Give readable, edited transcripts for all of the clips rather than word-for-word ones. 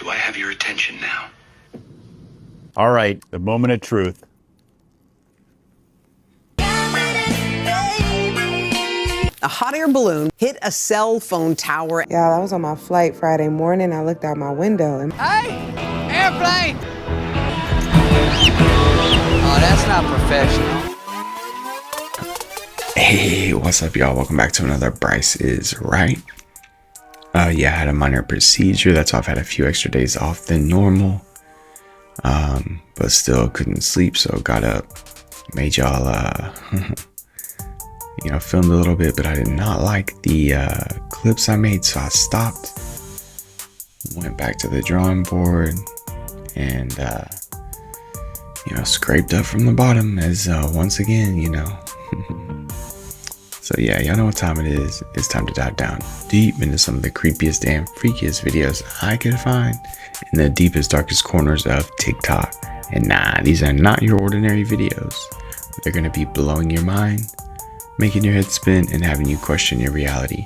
Do I have your attention now? All right, the moment of truth. A hot air balloon hit a cell phone tower. Y'all, I was on my flight Friday morning. I looked out my window and... Hey! Airplane! Oh, that's not professional. Hey, what's up, y'all? Welcome back to another Bryce is Right. Yeah, I had a minor procedure. That's why I've had a few extra days off than normal. But still couldn't sleep, so got up, made y'all, filmed a little bit, but I did not like the clips I made, so I stopped, went back to the drawing board, and, scraped up from the bottom as, once again, So yeah, y'all know what time it is. It's time to dive down deep into some of the creepiest and freakiest videos I could find in the deepest, darkest corners of TikTok. And nah, these are not your ordinary videos. They're gonna be blowing your mind, making your head spin, and having you question your reality.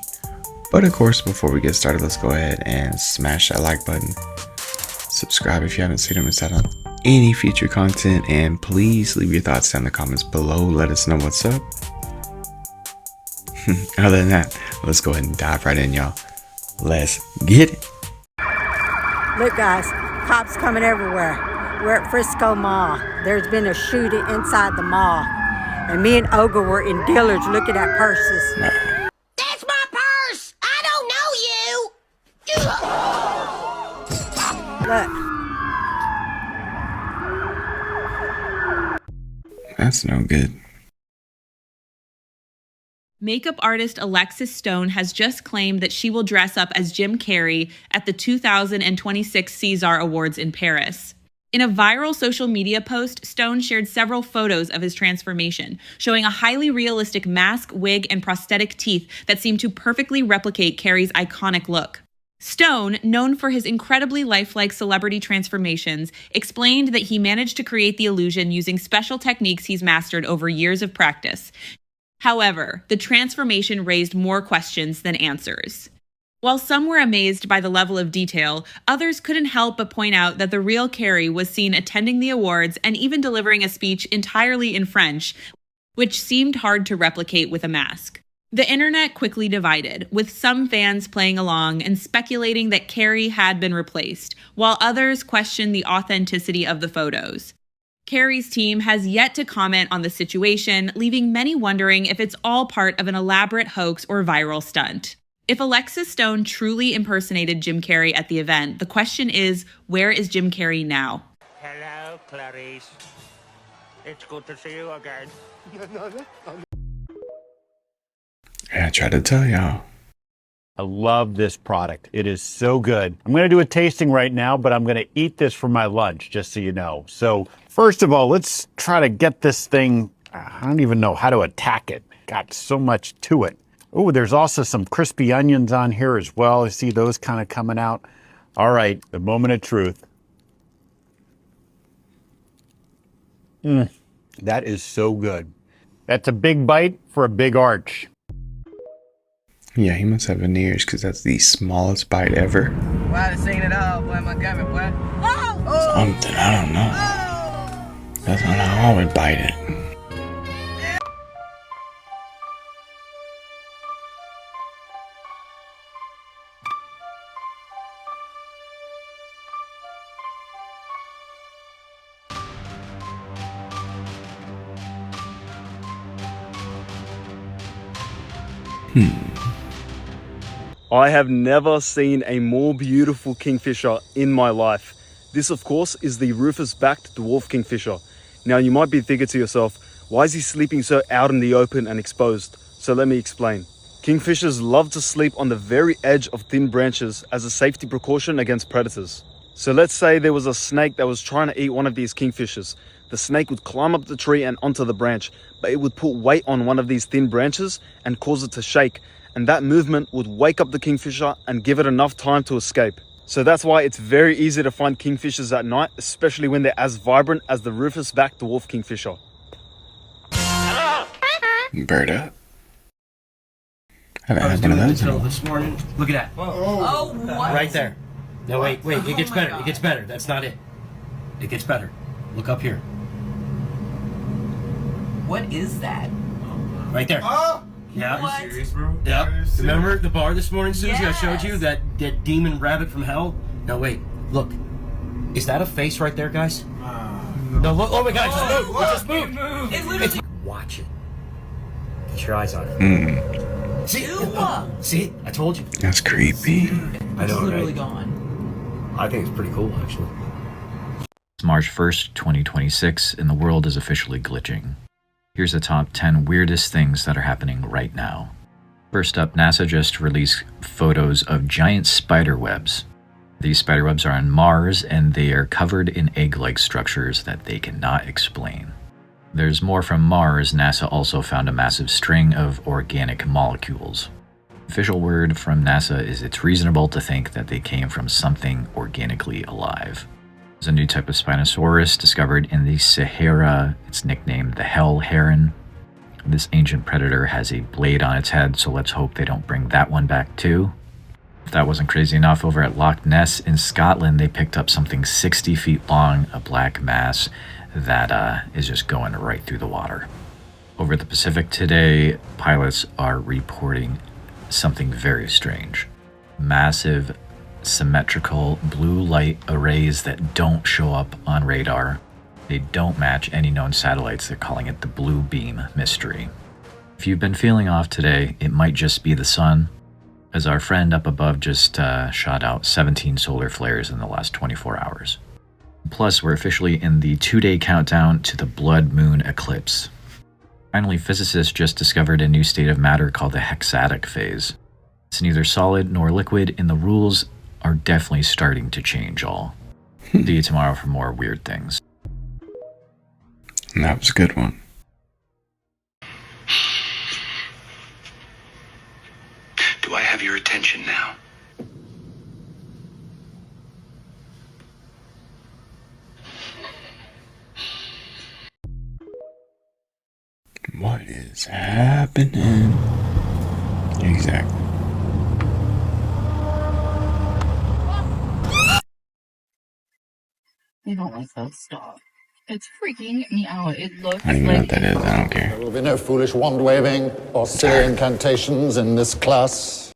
But of course, before we get started, let's go ahead and smash that like button. Subscribe if you haven't so you don't miss out on any future content, and please leave your thoughts down in the comments below. Let us know what's up. Other than that, let's go ahead and dive right in, y'all. Let's get it. Look, guys, cops coming everywhere. We're at Frisco Mall. There's been a shooting inside the mall. And me and Olga were in Dillard's looking at purses. That's my purse! I don't know you! Look. That's no good. Makeup artist Alexis Stone has just claimed that she will dress up as Jim Carrey at the 2026 César Awards in Paris. In a viral social media post, Stone shared several photos of his transformation, showing a highly realistic mask, wig, and prosthetic teeth that seem to perfectly replicate Carrey's iconic look. Stone, known for his incredibly lifelike celebrity transformations, explained that he managed to create the illusion using special techniques he's mastered over years of practice. However, the transformation raised more questions than answers. While some were amazed by the level of detail, others couldn't help but point out that the real Carrey was seen attending the awards and even delivering a speech entirely in French, which seemed hard to replicate with a mask. The internet quickly divided, with some fans playing along and speculating that Carrey had been replaced, while others questioned the authenticity of the photos. Carrey's team has yet to comment on the situation, leaving many wondering if it's all part of an elaborate hoax or viral stunt. If Alexis Stone truly impersonated Jim Carrey at the event, the question is, where is Jim Carrey now? Hello, Clarice. It's good to see you again. Yeah, I tried to tell y'all. I love this product. It is so good. I'm going to do a tasting right now, but I'm going to eat this for my lunch, just so you know. So first of all, let's try to get this thing. I don't even know how to attack it. Got so much to it. Oh, there's also some crispy onions on here as well. I see those kind of coming out. All right, the moment of truth. That is so good. That's a big bite for a big arch. Yeah, he must have veneers because that's the smallest bite ever. Wow, they're singing it all, boy, Montgomery, boy. Oh! Something, I don't know. That's not how I would bite it. I have never seen a more beautiful kingfisher in my life. This, of course, is the rufous-backed dwarf kingfisher. Now, you might be thinking to yourself, why is he sleeping so out in the open and exposed? So let me explain. Kingfishers love to sleep on the very edge of thin branches as a safety precaution against predators. So let's say there was a snake that was trying to eat one of these kingfishers. The snake would climb up the tree and onto the branch, but it would put weight on one of these thin branches and cause it to shake. And that movement would wake up the kingfisher and give it enough time to escape. So that's why it's very easy to find kingfishers at night, especially when they're as vibrant as the rufous-backed dwarf kingfisher. Bird up. I haven't had one of those. This morning. Look at that. Oh, what? Right there. No, wait, it gets better. It gets better. That's not it. It gets better. Look up here. What is that? Right there. Oh! Yeah. What? Are you serious, bro? Yeah. Remember the bar this morning, Susie? Yes. I showed you that demon rabbit from hell? No, wait. Look. Is that a face right there, guys? No, look. Oh my God! It just moved. It just moved. It's, watch it. Get your eyes on it. See? See? I told you. That's creepy. I know, literally right? gone. I think it's pretty cool, actually. It's March 1st, 2026, and the world is officially glitching. Here's the top 10 weirdest things that are happening right now. First up, NASA just released photos of giant spider webs. These spider webs are on Mars, and they are covered in egg-like structures that they cannot explain. There's more from Mars. NASA also found a massive string of organic molecules. Official word from NASA is it's reasonable to think that they came from something organically alive. There's a new type of Spinosaurus discovered in the Sahara. It's nicknamed the Hell Heron. This ancient predator has a blade on its head, so let's hope they don't bring that one back too. If that wasn't crazy enough, over at Loch Ness in Scotland, they picked up something 60 feet long, a black mass that is just going right through the water. Over the Pacific today, pilots are reporting something very strange. Massive symmetrical blue light arrays that don't show up on radar. They don't match any known satellites. They're calling it the blue beam mystery. If you've been feeling off today, it might just be the sun, as our friend up above just shot out 17 solar flares in the last 24 hours. Plus, we're officially in the 2-day countdown to the blood moon eclipse. Finally, physicists just discovered a new state of matter called the hexatic phase. It's neither solid nor liquid, and the rules are definitely starting to change all. See you tomorrow for more weird things. And that was a good one. Do I have your attention now? What is happening? Exactly. I don't like that stuff. It's freaking me out. It looks I don't even know what that is. I don't care. There will be no foolish wand waving or silly incantations in this class.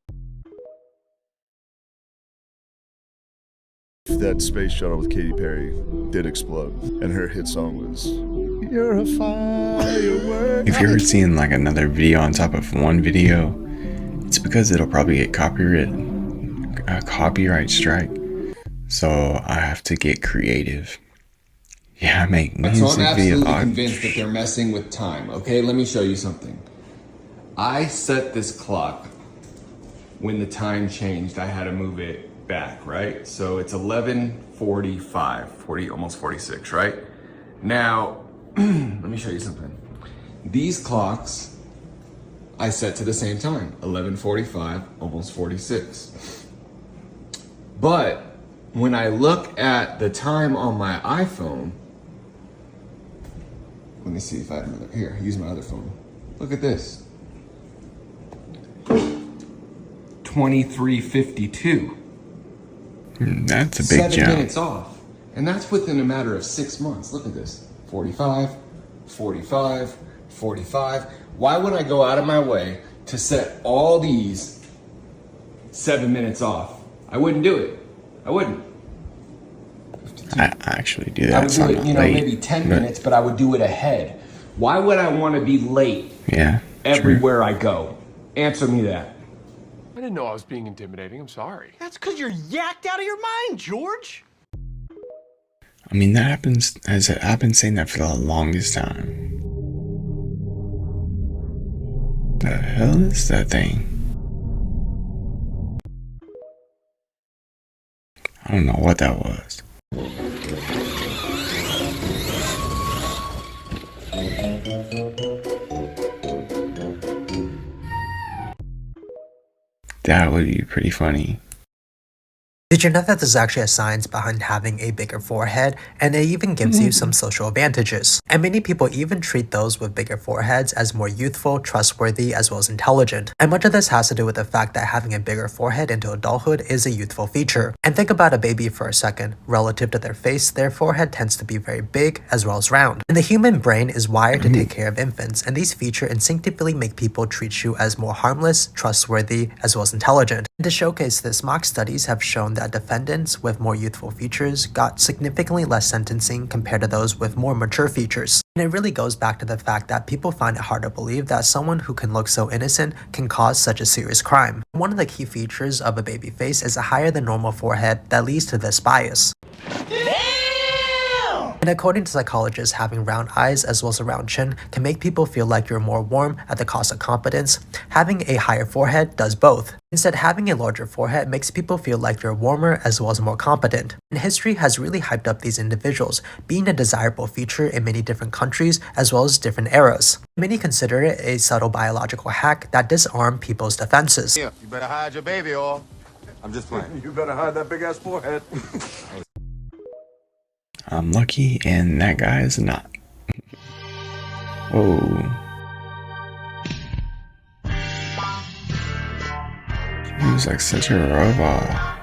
That space shuttle with Katy Perry did explode, and her hit song was "You're a Firework." If you're ever seeing like another video on top of one video, it's because it'll probably get a copyright strike. So I have to get creative. Yeah, I make music So I'm absolutely videos. convinced that they're messing with time. Okay, let me show you something. I set this clock when the time changed. I had to move it back, right? So it's 11:45, almost 46, right? Now, let me show you something. These clocks I set to the same time, 11:45, almost 46. But when I look at the time on my iPhone, let me see if I have another, here, use my other phone. Look at this. 23:52. That's a big 7 jump. minutes off. And that's within a matter of 6 months. Look at this. 45, 45, 45. Why would I go out of my way to set all these 7 minutes off? I wouldn't do it. I wouldn't. I actually do I that. would So do I'm it, not late, maybe 10 but minutes, but I would do it ahead. Why would I want to be late yeah, everywhere I go? Answer me that. I didn't know I was being intimidating. I'm sorry. That's because you're yacked out of your mind, George. I mean, that happens. I've been saying that for the longest time. The hell is that thing? I don't know what that was. That would be pretty funny. Did you know that there's actually a science behind having a bigger forehead, and it even gives you some social advantages? And many people even treat those with bigger foreheads as more youthful, trustworthy, as well as intelligent. And much of this has to do with the fact that having a bigger forehead into adulthood is a youthful feature. And think about a baby for a second. Relative to their face, their forehead tends to be very big as well as round. And the human brain is wired to take care of infants, and these features instinctively make people treat you as more harmless, trustworthy, as well as intelligent. And to showcase this, mock studies have shown that defendants with more youthful features got significantly less sentencing compared to those with more mature features. And it really goes back to the fact that people find it hard to believe that someone who can look so innocent can cause such a serious crime. One of the key features of a baby face is a higher than normal forehead that leads to this bias. And according to psychologists, having round eyes as well as a round chin can make people feel like you're more warm at the cost of competence. Having a higher forehead does both. Instead, having a larger forehead makes people feel like you're warmer as well as more competent. And history has really hyped up these individuals, being a desirable feature in many different countries as well as different eras. Many consider it a subtle biological hack that disarms people's defenses. Yeah, you better hide your baby or... I'm just playing. You better hide that big ass forehead. I'm lucky, and that guy is not. Whoa. He was like such a robot.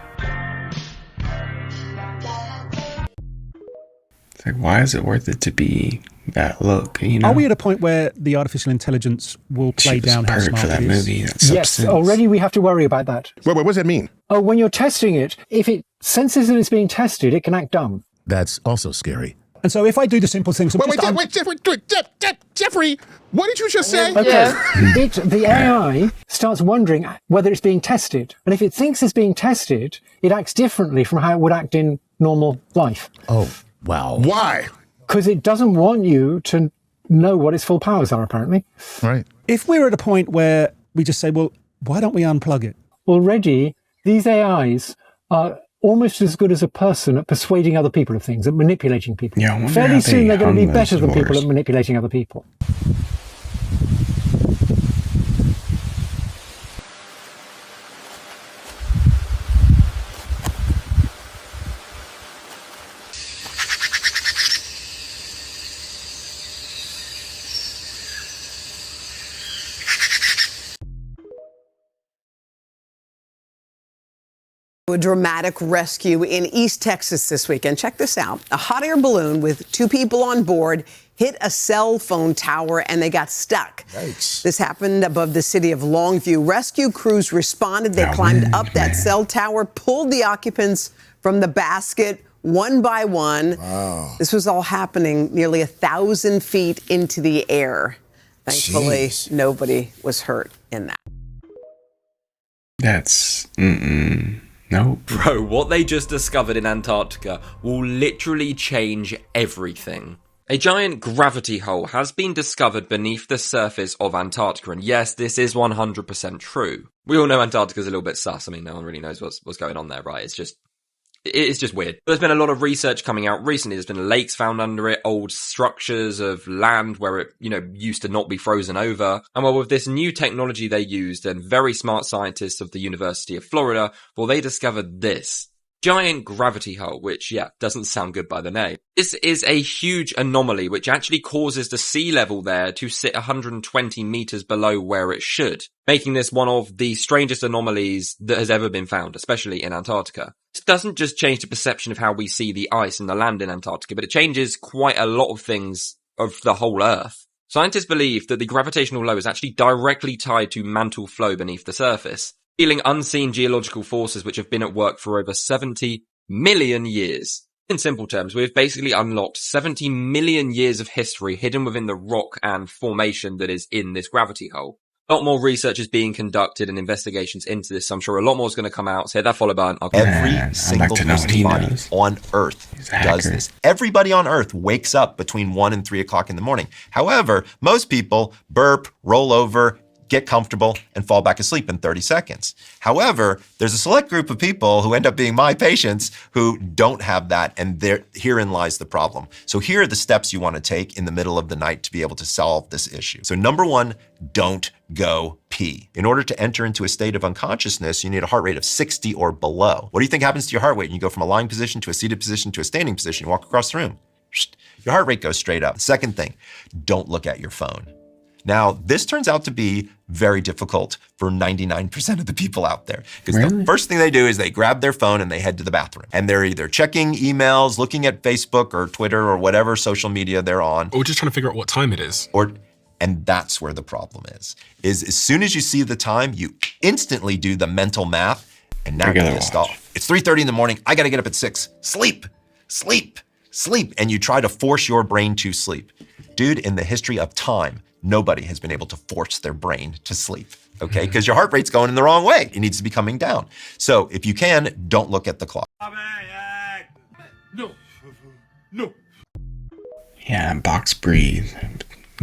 It's like, why is it worth it to be that look, you know? Are we at a point where the artificial intelligence will play down how smart for that it is? movie? That Yes, substance. already we have to worry about that. Wait, what does that mean? Oh, when you're testing it, if it senses that it's being tested, it can act dumb. That's also scary. And so if I do the simple things... Jeffrey, what did you just say? Okay. The AI starts wondering whether it's being tested. And if it thinks it's being tested, it acts differently from how it would act in normal life. Oh, wow. Why? Because it doesn't want you to know what its full powers are, apparently. Right. If we're at a point where we just say, well, why don't we unplug it? Already, these AIs are almost as good as a person at persuading other people of things, at manipulating people. Yeah, I wonder Fairly how soon they're going to be hung better those than people doors. at manipulating other people. A dramatic rescue in East Texas this weekend. Check this out. A hot air balloon with 2 people on board hit a cell phone tower and they got stuck. Yikes. This happened above the city of Longview. Rescue crews responded. They climbed up that cell tower, pulled the occupants from the basket one by one. Wow. This was all happening nearly 1,000 feet into the air. Thankfully, nobody was hurt in that. That's nope. Bro, what they just discovered in Antarctica will literally change everything. A giant gravity hole has been discovered beneath the surface of Antarctica, and yes, this is 100% true. We all know Antarctica's a little bit sus. I mean, no one really knows what's going on there, right? It's just weird. There's been a lot of research coming out recently. There's been lakes found under it, old structures of land where it, used to not be frozen over. And well, with this new technology they used and very smart scientists of the University of Florida, well, they discovered this giant gravity hole, which, doesn't sound good by the name. This is a huge anomaly which actually causes the sea level there to sit 120 meters below where it should, making this one of the strangest anomalies that has ever been found, especially in Antarctica. This doesn't just change the perception of how we see the ice and the land in Antarctica, but it changes quite a lot of things of the whole Earth. Scientists believe that the gravitational low is actually directly tied to mantle flow beneath the surface, feeling unseen geological forces which have been at work for over 70 million years. In simple terms, we've basically unlocked 70 million years of history hidden within the rock and formation that is in this gravity hole. A lot more research is being conducted and investigations into this, so I'm sure a lot more is going to come out. So hit that follow button. Every single human body on Earth does this. Everybody on Earth wakes up between 1 and 3 o'clock in the morning. However, most people burp, roll over, get comfortable, and fall back asleep in 30 seconds. However, there's a select group of people who end up being my patients who don't have that, and herein lies the problem. So here are the steps you want to take in the middle of the night to be able to solve this issue. So number one, don't go pee. In order to enter into a state of unconsciousness, you need a heart rate of 60 or below. What do you think happens to your heart rate when you go from a lying position to a seated position to a standing position? You walk across the room. Your heart rate goes straight up. Second thing, don't look at your phone. Now, this turns out to be very difficult for 99% of the people out there. Because the first thing they do is they grab their phone and they head to the bathroom. And they're either checking emails, looking at Facebook or Twitter or whatever social media they're on. Or just trying to figure out what time it is. And that's where the problem is as soon as you see the time, you instantly do the mental math, and now you're pissed off. It's 3:30 in the morning. I got to get up at 6. Sleep, sleep, sleep. And you try to force your brain to sleep. Dude, in the history of time, nobody has been able to force their brain to sleep, okay? Because your heart rate's going in the wrong way. It needs to be coming down. So if you can, don't look at the clock. No. Yeah, box breathe.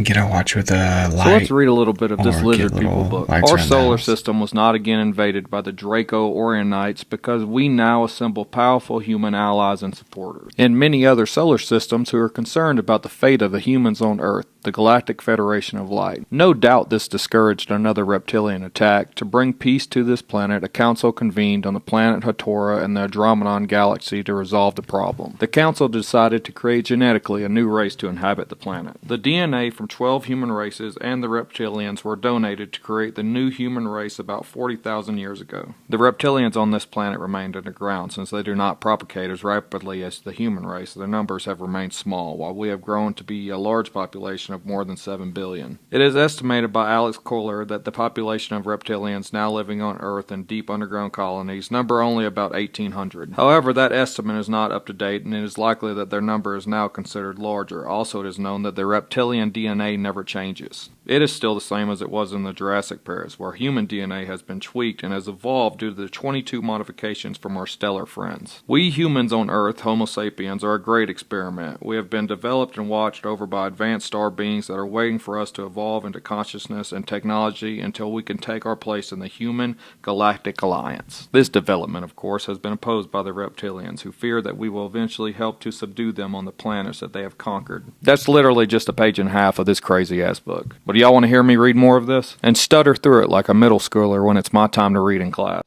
Get a watch with a light. So let's read a little bit of this lizard people book. Our solar system was not again invaded by the Draco Orionites because we now assemble powerful human allies and supporters. In many other solar systems who are concerned about the fate of the humans on Earth, the Galactic Federation of Light. No doubt this discouraged another reptilian attack. To bring peace to this planet, a council convened on the planet Hatora and the Andromedon galaxy to resolve the problem. The council decided to create genetically a new race to inhabit the planet. The DNA from 12 human races and the reptilians were donated to create the new human race about 40,000 years ago. The reptilians on this planet remained underground since they do not propagate as rapidly as the human race. Their numbers have remained small, while we have grown to be a large population of more than 7 billion. It is estimated by Alex Kohler that the population of reptilians now living on Earth in deep underground colonies number only about 1,800. However, that estimate is not up to date, and it is likely that their number is now considered larger. Also, it is known that the reptilian DNA never changes. It is still the same as it was in the Jurassic periods, where human DNA has been tweaked and has evolved due to the 22 modifications from our stellar friends. We humans on Earth, Homo sapiens, are a great experiment. We have been developed and watched over by advanced star beings that are waiting for us to evolve into consciousness and technology until we can take our place in the human galactic alliance. This development, of course, has been opposed by the reptilians, who fear that we will eventually help to subdue them on the planets that they have conquered. That's literally just a page and a half of this crazy-ass book. But y'all want to hear me read more of this? And stutter through it like a middle schooler when it's my time to read in class.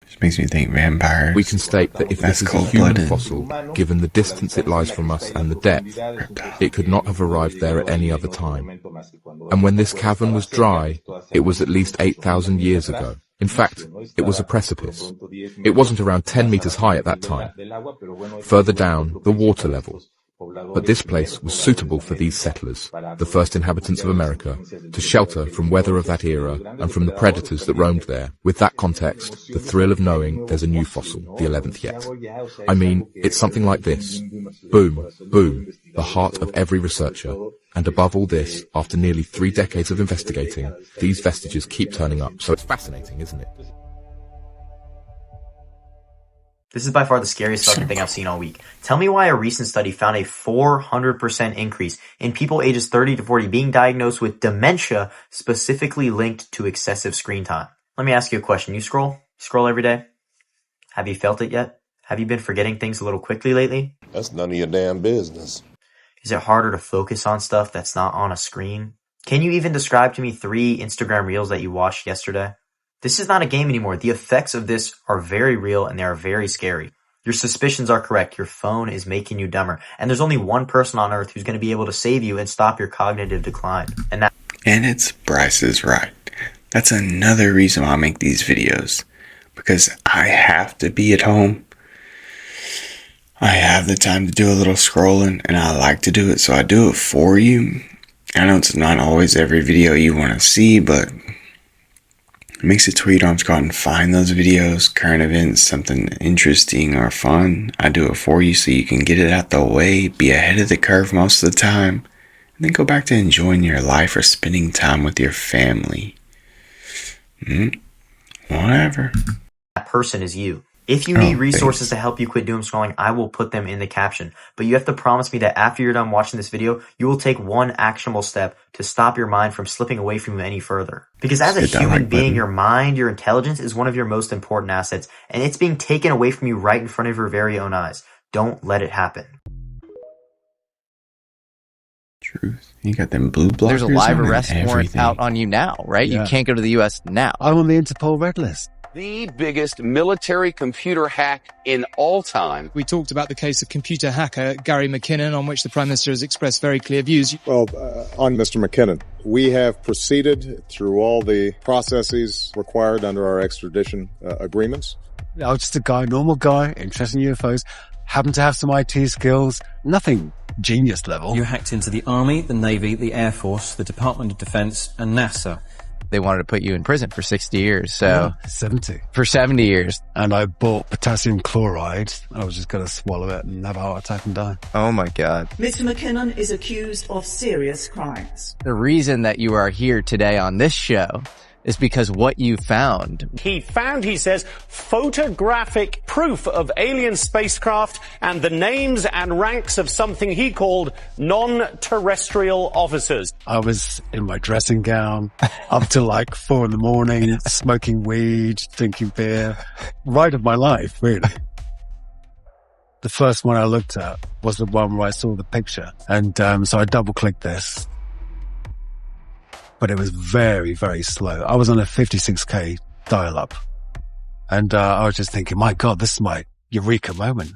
Just makes me think vampires. We can state that if this is a human fossil, given the distance it lies from us and the depth, it could not have arrived there at any other time. And when this cavern was dry, it was at least 8,000 years ago. In fact, it was a precipice. It wasn't around 10 meters high at that time. Further down, the water level. But this place was suitable for these settlers, the first inhabitants of America, to shelter from weather of that era and from the predators that roamed there. With that context, the thrill of knowing there's a new fossil, the 11th yet. I mean, it's something like this. Boom, boom, the heart of every researcher. And above all this, after nearly 3 decades of investigating, these vestiges keep turning up. So it's fascinating, isn't it? This is by far the scariest fucking thing I've seen all week. Tell me why a recent study found a 400% increase in people ages 30 to 40 being diagnosed with dementia specifically linked to excessive screen time. Let me ask you a question. You scroll every day? Have you felt it yet? Have you been forgetting things a little quickly lately? That's none of your damn business. Is it harder to focus on stuff that's not on a screen? Can you even describe to me 3 Instagram reels that you watched yesterday? This is not a game anymore. The effects of this are very real and they are very scary. Your suspicions are correct. Your phone is making you dumber. And there's only one person on Earth who's going to be able to save you and stop your cognitive decline. And it's Bryce is right. That's another reason why I make these videos. Because I have to be at home. I have the time to do a little scrolling and I like to do it, so I do it for you. I know it's not always every video you want to see, but it makes it to where you don't have to go out and find those videos, current events, something interesting or fun. I do it for you so you can get it out the way, be ahead of the curve most of the time, and then go back to enjoying your life or spending time with your family. Whatever. That person is you. If you need resources to help you quit doom scrolling, I will put them in the caption. But you have to promise me that after you're done watching this video, you will take one actionable step to stop your mind from slipping away from you any further. Because as a human being, your mind, your intelligence is one of your most important assets, and it's being taken away from you right in front of your very own eyes. Don't let it happen. Truth. You got them blue blockers. There's a live on arrest and warrant everything. out on you now, right? Yeah. You can't go to the U.S. now. I'm on the Interpol red list. The biggest military computer hack in all time. We talked about the case of computer hacker Gary McKinnon, on which the Prime Minister has expressed very clear views. Well, on Mr. McKinnon, we have proceeded through all the processes required under our extradition agreements. I was just a guy, normal guy, interested in UFOs, happened to have some IT skills, nothing genius level. You hacked into the Army, the Navy, the Air Force, the Department of Defense, and NASA. They wanted to put you in prison for 60 years, so... Yeah, 70. For 70 years. And I bought potassium chloride. I was just going to swallow it and have a heart attack and die. Oh my God. Mr. McKinnon is accused of serious crimes. The reason that you are here today on this show is because what you found. He found, he says, photographic proof of alien spacecraft and the names and ranks of something he called non-terrestrial officers. I was in my dressing gown up till like 4 a.m, smoking weed, drinking beer. Ride of my life, really. The first one I looked at was the one where I saw the picture. And so I double-clicked this. But it was very, very slow. I was on a 56K dial-up. And I was just thinking, my God, this is my eureka moment.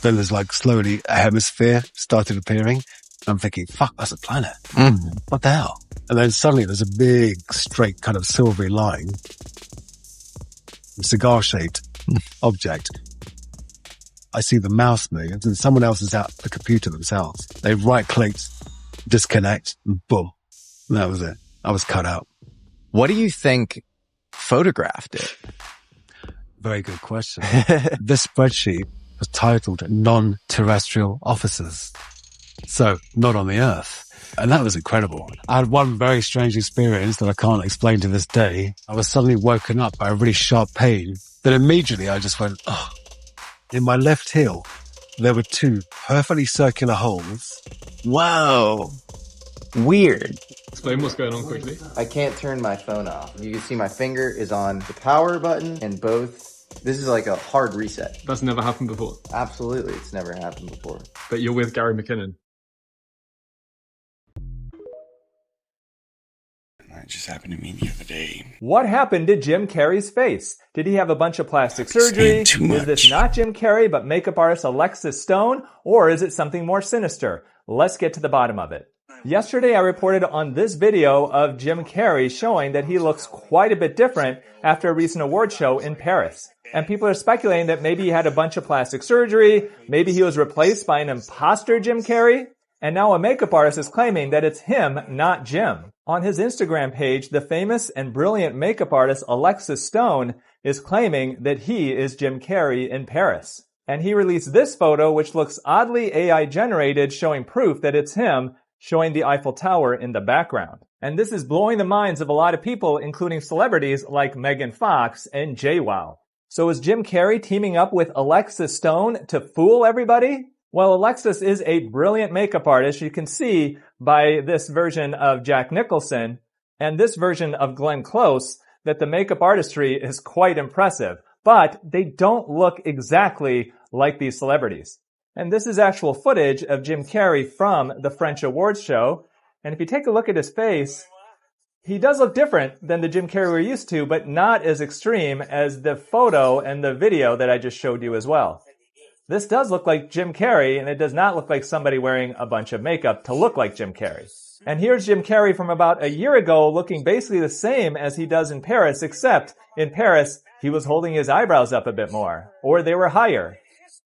Then there's like slowly a hemisphere started appearing. I'm thinking, fuck, that's a planet. What the hell? And then suddenly there's a big, straight kind of silvery line. Cigar-shaped object. I see the mouse move and someone else is at the computer themselves. They right-click, disconnect, and boom. And that was it. I was cut out. What do you think photographed it? Very good question. This spreadsheet was titled Non-Terrestrial Officers. So, not on the Earth. And that was incredible. I had one very strange experience that I can't explain to this day. I was suddenly woken up by a really sharp pain. Then immediately I just went, oh. In my left heel, there were 2 perfectly circular holes. Whoa. Weird. Explain what's going on quickly. I can't turn my phone off. You can see my finger is on the power button and both. This is like a hard reset. That's never happened before. Absolutely. It's never happened before. But you're with Gary McKinnon. That just happened to me the other day. What happened to Jim Carrey's face? Did he have a bunch of plastic surgery? Is this not Jim Carrey, but makeup artist Alexis Stone? Or is it something more sinister? Let's get to the bottom of it. Yesterday, I reported on this video of Jim Carrey showing that he looks quite a bit different after a recent award show in Paris. And people are speculating that maybe he had a bunch of plastic surgery, maybe he was replaced by an imposter Jim Carrey, and now a makeup artist is claiming that it's him, not Jim. On his Instagram page, the famous and brilliant makeup artist Alexis Stone is claiming that he is Jim Carrey in Paris. And he released this photo, which looks oddly AI generated, showing proof that it's him, showing the Eiffel Tower in the background. And this is blowing the minds of a lot of people, including celebrities like Megan Fox and JWoww. So is Jim Carrey teaming up with Alexis Stone to fool everybody? Well, Alexis is a brilliant makeup artist. You can see by this version of Jack Nicholson and this version of Glenn Close that the makeup artistry is quite impressive. But they don't look exactly like these celebrities. And this is actual footage of Jim Carrey from the French awards show. And if you take a look at his face, he does look different than the Jim Carrey we're used to, but not as extreme as the photo and the video that I just showed you as well. This does look like Jim Carrey, and it does not look like somebody wearing a bunch of makeup to look like Jim Carrey. And here's Jim Carrey from about a year ago looking basically the same as he does in Paris, except in Paris, he was holding his eyebrows up a bit more, or they were higher.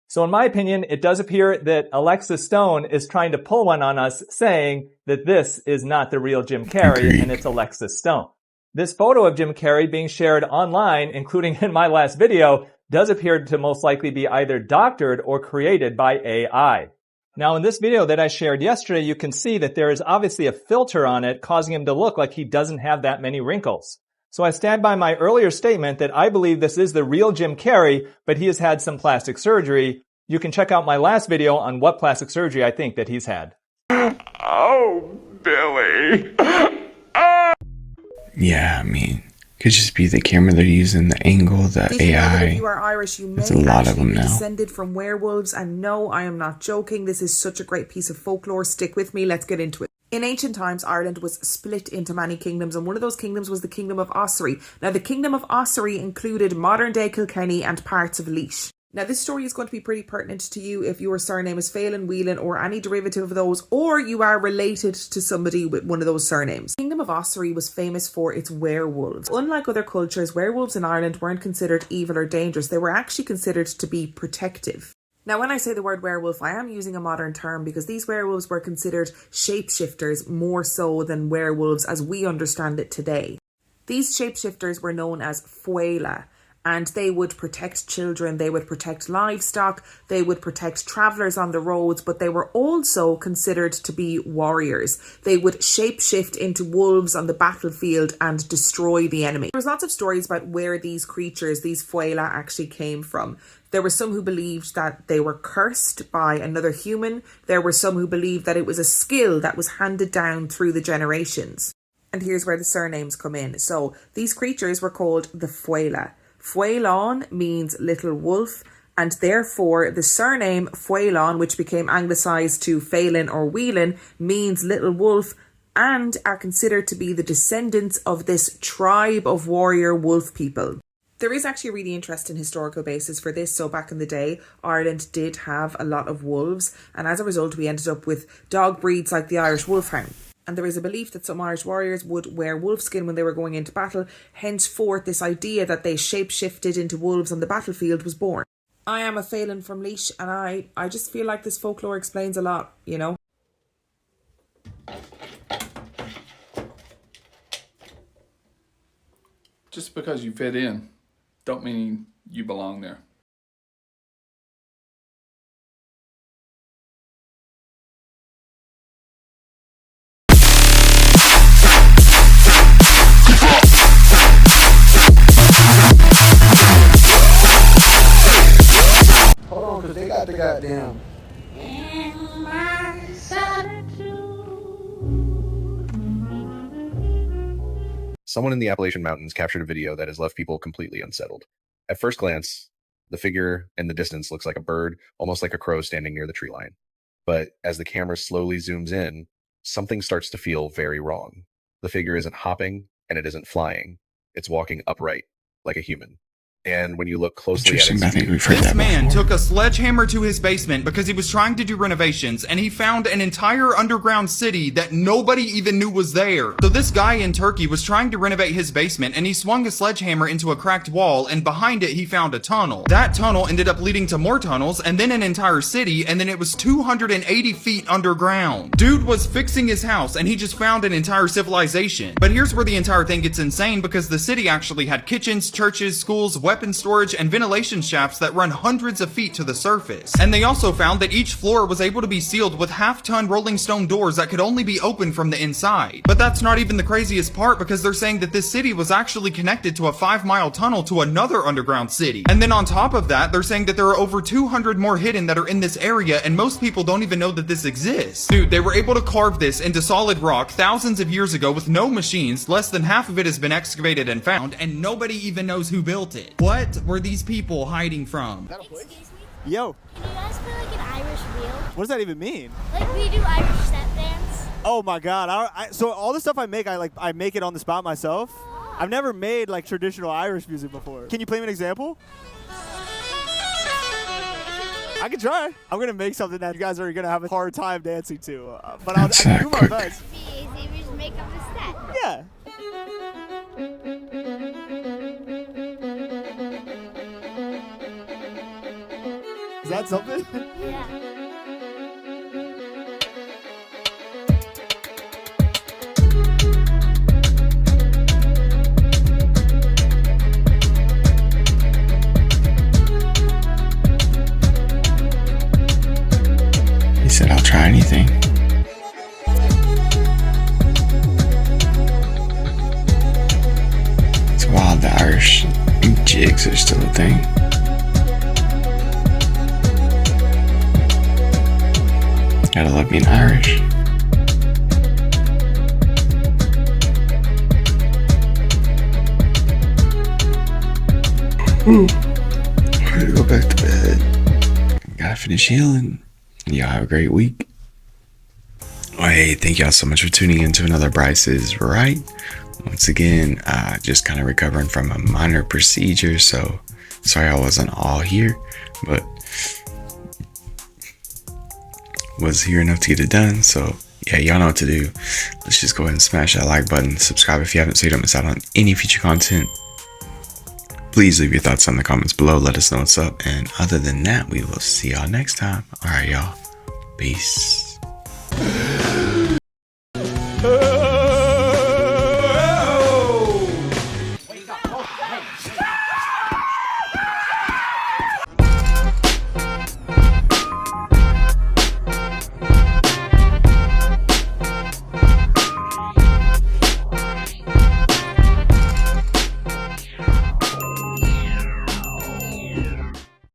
So in my opinion, it does appear that Alexis Stone is trying to pull one on us, saying that this is not the real Jim Carrey and it's Alexis Stone. This photo of Jim Carrey being shared online, including in my last video, does appear to most likely be either doctored or created by AI. Now in this video that I shared yesterday, you can see that there is obviously a filter on it causing him to look like he doesn't have that many wrinkles. So I stand by my earlier statement that I believe this is the real Jim Carrey, but he has had some plastic surgery. You can check out my last video on what plastic surgery I think that he's had. Oh, Billy. Yeah, I mean, could just be the camera they're using, the angle, the Did AI. you know that if you are Irish, you may There's a lot of them be now. descended from werewolves? And no, I am not joking. This is such a great piece of folklore. Stick with me. Let's get into it. In ancient times, Ireland was split into many kingdoms, and one of those kingdoms was the Kingdom of Ossory. Now, the Kingdom of Ossory included modern-day Kilkenny and parts of Laois. Now, this story is going to be pretty pertinent to you if your surname is Phelan, Whelan, or any derivative of those, or you are related to somebody with one of those surnames. The Kingdom of Ossory was famous for its werewolves. Unlike other cultures, werewolves in Ireland weren't considered evil or dangerous. They were actually considered to be protective. Now, when I say the word werewolf, I am using a modern term because these werewolves were considered shapeshifters more so than werewolves as we understand it today. These shapeshifters were known as foila, and they would protect children, they would protect livestock, they would protect travellers on the roads, but they were also considered to be warriors. They would shapeshift into wolves on the battlefield and destroy the enemy. There was lots of stories about where these creatures, these foila, actually came from. There were some who believed that they were cursed by another human. There were some who believed that it was a skill that was handed down through the generations. And here's where the surnames come in. So these creatures were called the foila. Foilan means little wolf, and therefore the surname Foilan, which became anglicised to Phelan or Whelan, means little wolf, and are considered to be the descendants of this tribe of warrior wolf people. There is actually a really interesting historical basis for this. So back in the day, Ireland did have a lot of wolves, and as a result we ended up with dog breeds like the Irish Wolfhound. And there is a belief that some Irish warriors would wear wolfskin when they were going into battle. Henceforth, this idea that they shape-shifted into wolves on the battlefield was born. I am a Phelan from Laois, and I just feel like this folklore explains a lot, you know? Just because you fit in, don't mean you belong there. Hold on, because they got the goddamn... Someone in the Appalachian Mountains captured a video that has left people completely unsettled. At first glance, the figure in the distance looks like a bird, almost like a crow standing near the tree line. But as the camera slowly zooms in, something starts to feel very wrong. The figure isn't hopping, and it isn't flying. It's walking upright, like a human. And when you look closely at it, this man took a sledgehammer to his basement because he was trying to do renovations, and he found an entire underground city that nobody even knew was there. So this guy in Turkey was trying to renovate his basement, and he swung a sledgehammer into a cracked wall, and behind it he found a tunnel. That tunnel ended up leading to more tunnels, and then an entire city, and then it was 280 feet underground. Dude was fixing his house, and he just found an entire civilization. But here's where the entire thing gets insane, because the city actually had kitchens, churches, schools, weapon storage, and ventilation shafts that run hundreds of feet to the surface. And they also found that each floor was able to be sealed with half-ton rolling stone doors that could only be opened from the inside. But that's not even the craziest part, because they're saying that this city was actually connected to a 5-mile tunnel to another underground city. And then on top of that, they're saying that there are over 200 more hidden that are in this area, and most people don't even know that this exists. Dude, they were able to carve this into solid rock thousands of years ago with no machines. Less than half of it has been excavated and found, and nobody even knows who built it. What were these people hiding from? Yo. Can you guys play like an Irish reel? What does that even mean? Like we do Irish step dance. Oh my god. So all the stuff I make it on the spot myself. I've never made like traditional Irish music before. Can you play me an example? I can try. I'm gonna make something that you guys are gonna have a hard time dancing to, but I'll do my best. It'd be easy. We just make up a step. Yeah. Is that something? Yeah. He said, I'll try anything. Irish and jigs are still a thing. Gotta love being Irish. I gotta go back to bed. Gotta finish healing. Y'all have a great week. Oh, hey, thank y'all so much for tuning in to another Bryce is Right. Once again, just kind of recovering from a minor procedure, so sorry I wasn't all here, but was here enough to get it done. So yeah, y'all know what to do. Let's just go ahead and smash that like button, subscribe if you haven't so you don't miss out on any future content. Please leave your thoughts in the comments below, let us know what's up, and other than that, we will see y'all next time. All right, y'all, peace.